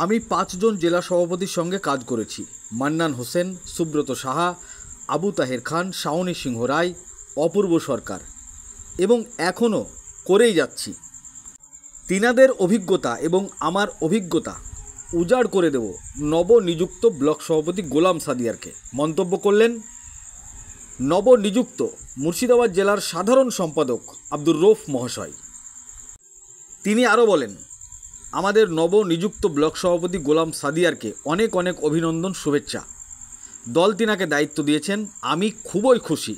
আমি 5 জন জেলা সভাপতির সঙ্গে কাজ করেছি। মান্নান হোসেন, সুব্রত সাহা, আবু তাহের খান, শাওনী সিংহ রায়, অপূর্ব সরকার এবং এখনও করেই যাচ্ছি। তিনাদের অভিজ্ঞতা এবং আমার অভিজ্ঞতা উজাড় করে দেব নবনিযুক্ত ব্লক সভাপতি গোলাম সাদিয়ারকে। মন্তব্য করলেন নবনিযুক্ত মুর্শিদাবাদ জেলার সাধারণ সম্পাদক আব্দুর রৌফ মহাশয়। তিনি আরও বলেন, আমাদের নবনিযুক্ত ব্লক সভাপতি গোলাম সাদিয়ারকে অনেক অনেক অভিনন্দন, শুভেচ্ছা। দল তিনাকে দায়িত্ব দিয়েছেন, আমি খুবই খুশি।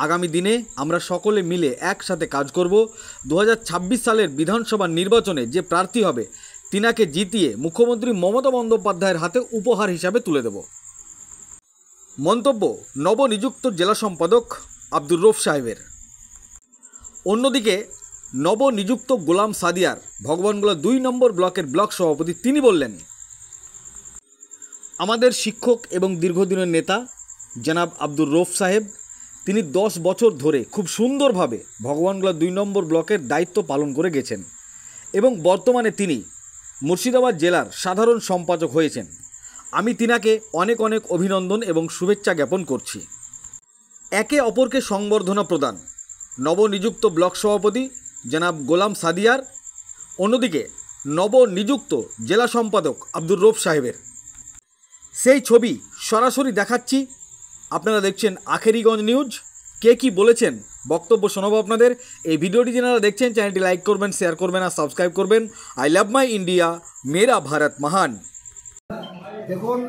আগামী দিনে আমরা সকলে মিলে একসাথে কাজ করব। 2026 সালের বিধানসভা নির্বাচনে যে প্রার্থী হবে তিনাকে জিতিয়ে মুখ্যমন্ত্রী মমতা বন্দ্যোপাধ্যায়ের হাতে উপহার হিসাবে তুলে দেব। মন্তব্য নবনিযুক্ত জেলা সম্পাদক আব্দুর রৌফ সাহেবের। অন্যদিকে নবনিযুক্ত গোলাম সাদিয়ার ভগবানগোলা 2 নম্বর ব্লকের ব্লক সভাপতি, তিনি বললেন, আমাদের শিক্ষক এবং দীর্ঘদিনের নেতা জনাব আব্দুর রৌফ সাহেব, তিনি 10 বছর ধরে খুব সুন্দরভাবে ভগবানগোলা 2 নম্বর ব্লকের দায়িত্ব পালন করে গেছেন এবং বর্তমানে তিনি মুর্শিদাবাদ জেলার সাধারণ সম্পাদক হয়েছেন। আমি তিনাকে অনেক অনেক অভিনন্দন এবং শুভেচ্ছা জ্ঞাপন করছি। একে অপরকে সংবর্ধনা প্রদান নবনিযুক্ত ব্লক সভাপতি জনাব গোলাম সাদিয়ার, অন্যদিকে নবনিযুক্ত জেলা সম্পাদক আব্দুর রৌফ সাহেবের। সেই ছবি সরাসরি দেখাচ্ছি। আপনারা দেখছেন আখেরিগঞ্জ নিউজ। কে কী বলেছেন বক্তব্য শোনাবো আপনাদের। এই ভিডিওটি যারা দেখছেন চ্যানেলটি লাইক করবেন, শেয়ার করবেন আর সাবস্ক্রাইব করবেন। আই লাভ মাই ইন্ডিয়া, মেরা ভারত মহান। দেখুন,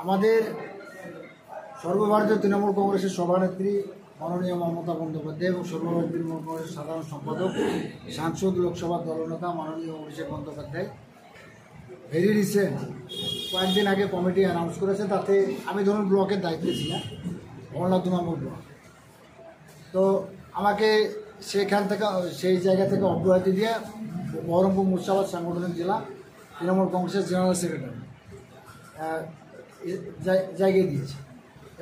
আমাদের সর্বভারতীয় তৃণমূল কংগ্রেসের সভানেত্রী মাননীয় মমতা বন্দ্যোপাধ্যায় এবং সর্বভারতীয় তৃণমূল কংগ্রেসের সাধারণ সম্পাদক, সাংসদ, লোকসভা দলনেতা মাননীয় অভিষেক বন্দ্যোপাধ্যায় ভেরি রিসেন্ট কয়েকদিন আগে কমিটি অ্যানাউন্স করেছে। তাতে আমি ধরুন ব্লকের দায়িত্বে ছিলাম, ভগবানগোলা 2 নম্বর ব্লক। তো আমাকে সেখান থেকে, সেই জায়গা থেকে অব্যাহতি দিয়ে বহরমপুর মুর্শিদাবাদ সাংগঠনিক জেলা তৃণমূল কংগ্রেসের জেনারেল সেক্রেটারি জায়গায় দিয়েছে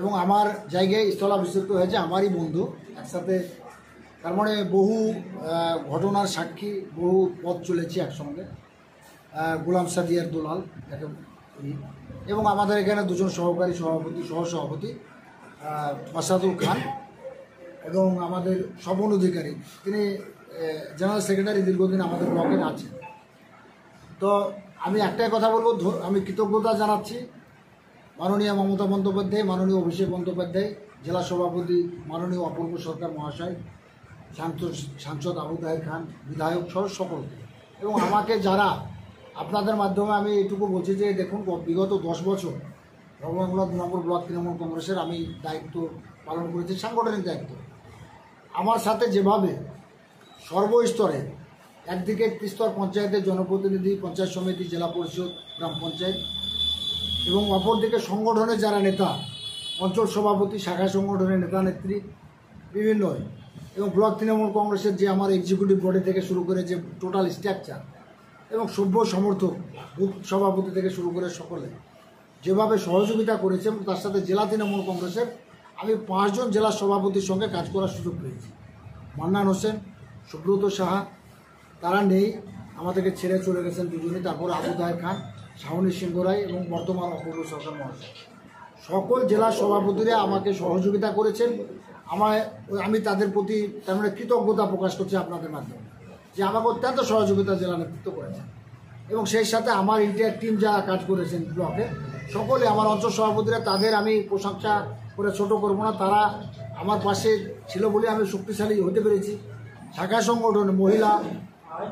এবং আমার জায়গায় স্থলাভিষিক্ত হয়েছে আমারই বন্ধু একসাথে। তার মানে বহু ঘটনার সাক্ষী, বহু পথ চলেছি একসঙ্গে, গোলাম সাদিয়ার দুলাল তাকে, এবং আমাদের এখানে 2 জন সহকারী সভাপতি, সহসভাপতি মাসাদুল খান এবং আমাদের স্বপন অধিকারী, তিনি জেনারেল সেক্রেটারি দীর্ঘদিন আমাদের ব্লকের আছেন। তো আমি একটাই কথা বলবো, আমি কৃতজ্ঞতা জানাচ্ছি মাননীয় মমতা বন্দ্যোপাধ্যায়, মাননীয় অভিষেক বন্দ্যোপাধ্যায়, জেলা সভাপতি মাননীয় অপূর্ব সরকার মহাশয়, সাংসদ আবু তাহের খান, বিধায়ক সহ সকলকে। এবং আমাকে যারা, আপনাদের মাধ্যমে আমি এটুকু বলছি যে দেখুন, বিগত 10 বছর ভগবানগোলা 2 নম্বর ব্লক তৃণমূল কংগ্রেসের আমি দায়িত্ব পালন করেছি, সাংগঠনিক দায়িত্ব। আমার সাথে যেভাবে সর্বস্তরে, একদিকে ত্রিস্তর পঞ্চায়েতের জনপ্রতিনিধি, পঞ্চায়েত সমিতি, জেলা পরিষদ, গ্রাম পঞ্চায়েত, এবং অপরদিকে সংগঠনের যারা নেতা, অঞ্চল সভাপতি, শাখা সংগঠনের নেতা নেত্রী বিভিন্ন, এবং ব্লক তৃণমূল কংগ্রেসের যে আমার এক্সিকিউটিভ বডি থেকে শুরু করে যে টোটাল স্ট্রাকচার, এবং সভ্য সমর্থক বুথ সভাপতি থেকে শুরু করে সকলে যেভাবে সহযোগিতা করেছে, এবং তার সাথে জেলা তৃণমূল কংগ্রেসের আমি 5 জন জেলা সভাপতির সঙ্গে কাজ করার সুযোগ পেয়েছি। মান্নান হোসেন, সুব্রত সাহা, তারা নেই, আমাদেরকে ছেড়ে চলে গেছেন দুজনেই। তারপর আবু তাহের খান, শাওনী সিংহ রায় এবং বর্তমান অপূর্ব সরকার মহাশয়, সকল জেলা সভাপতিরা আমাকে সহযোগিতা করেছেন। আমি তাদের প্রতি তার মানে কৃতজ্ঞতা প্রকাশ করছি আপনাদের মাধ্যমে, যে আমাকে অত্যন্ত সহযোগিতা জেলা নেতৃত্ব করেছেন। এবং সেই সাথে আমার ইন্টার টিম যারা কাজ করেছেন ব্লকে, সকলে আমার অঞ্চল সভাপতিরা, তাদের আমি প্রশংসা করে ছোট করব না, তারা আমার পাশে ছিল বলে আমি শক্তিশালী হতে পেরেছি। শাখা সংগঠন, মহিলা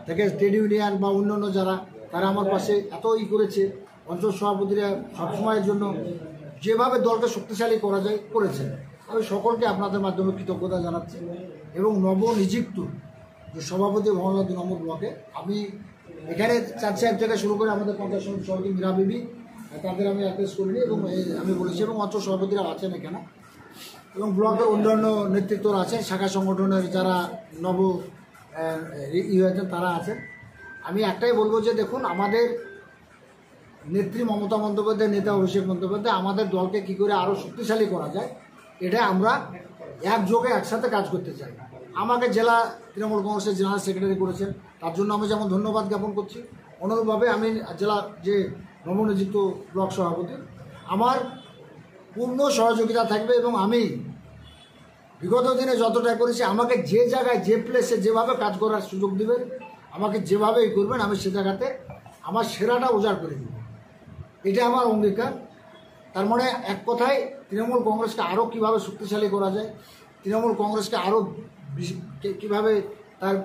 থেকে ট্রেড ইউনিয়ন বা অন্যান্য যারা, তারা আমার পাশে এত করেছে। অঞ্চল সভাপতিরা সবসময়ের জন্য যেভাবে দলকে শক্তিশালী করা যায় করেছে। আমি সকলকে আপনাদের মাধ্যমে কৃতজ্ঞতা জানাচ্ছি। এবং নবনিযুক্ত যে সভাপতি ভগবানগোলা 2 নম্বর ব্লকে, আমি এখানে 4 সাহেব থেকে শুরু করে আমাদের পঞ্চায়েত সমিতি সভাপতি মীরা বিবি, তাদের আমি অ্যাপ্রেস করিনি এবং আমি বলেছি, এবং অঞ্চল সভাপতিরা আছেন এখানে, এবং ব্লকের অন্যান্য নেতৃত্বরা আছেন, শাখা সংগঠনের যারা নব হয়েছেন তারা আছেন। আমি একটাই বলবো যে দেখুন, আমাদের নেত্রী মমতা বন্দ্যোপাধ্যায়, নেতা অভিষেক বন্দ্যোপাধ্যায় আমাদের দলকে কী করে আরও শক্তিশালী করা যায়, এটা আমরা একযোগে একসাথে কাজ করতে চাই। আমাকে জেলা তৃণমূল কংগ্রেসের জেনারেল সেক্রেটারি করেছেন, তার জন্য আমি যেমন ধন্যবাদ জ্ঞাপন করছি, অনুরূপভাবে আমি জেলা যে নবনিযুক্ত ব্লক সভাপতি, আমার পূর্ণ সহযোগিতা থাকবে এবং আমি বিগত দিনে যতটা করেছি আমাকে যে জায়গায় যে প্লেসে যেভাবে কাজ করার সুযোগ দেবেন, আমাকে যেভাবেই করবেন আমি সে জায়গাতে আমার সেরাটা উজাড় করে দেব, এটা আমার অঙ্গীকার। তার মানে এক কথায় তৃণমূল কংগ্রেসকে আরও কীভাবে শক্তিশালী করা যায়, তৃণমূল কংগ্রেসকে আরও কীভাবে তার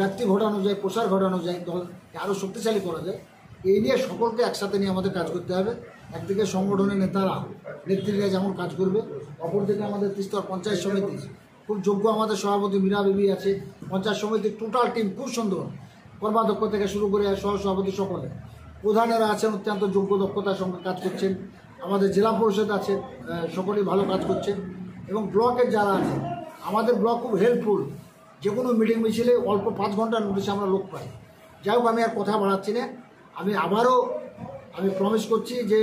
ব্যক্তি ঘটানো যায়, প্রসার ঘটানো যায়, দলকে আরও শক্তিশালী করা যায়, এই নিয়ে সকলকে একসাথে নিয়ে আমাদের কাজ করতে হবে। একদিকে সংগঠনের নেতারা নেতৃত্বে যেমন কাজ করবে, অপরদিকে আমাদের তিস্তর পঞ্চায়েত সমিতি খুব যোগ্য আমাদের সভাপতি মীরা বিবি আছে, পঞ্চায়েত সমিতির টোটাল টিম খুব সুন্দর, কর্মাধ্যক্ষ থেকে শুরু করে সহসভাপতি সকলে, প্রধানেরা আছেন অত্যন্ত যোগ্য দক্ষতার সঙ্গে কাজ করছেন, আমাদের জেলা পরিষদ আছে সকলেই ভালো কাজ করছেন, এবং ব্লকের যারা আছে আমাদের ব্লক খুব হেল্পফুল, যে কোনো মিটিং মিছিলে অল্প 5 ঘন্টার নোটিশে আমরা লোক পাই। যাই হোক, আমি আর কথা বাড়াচ্ছি না, আমি আবারও প্রমিস করছি যে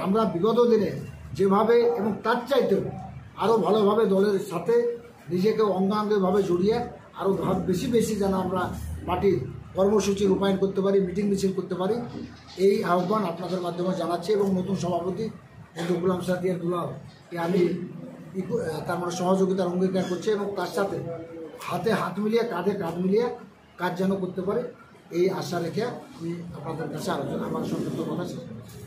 আমরা বিগত দিনে যেভাবে এবং তার চাইতেও আরও ভালোভাবে দলের সাথে নিজেকে অঙ্গাঙ্গিভাবে জড়িয়ে আরও বেশি বেশি যেন আমরা পার্টির কর্মসূচি রূপায়ণ করতে পারি, মিটিং মিছিল করতে পারি, এই আহ্বান আপনাদের মাধ্যমে জানাচ্ছি। এবং নতুন সভাপতি বন্ধু গোলাম সাদিয়া দুলালকে আমি তার মানে সহযোগিতার অঙ্গীকার করছি এবং তার সাথে হাতে হাত মিলিয়ে কাঁধে কাঁধ মিলিয়ে কাজ যেন করতে পারে, এই আশা রেখে আমি আপনাদের কাছে আমার সংক্ষিপ্ত কথা শেষ করছি।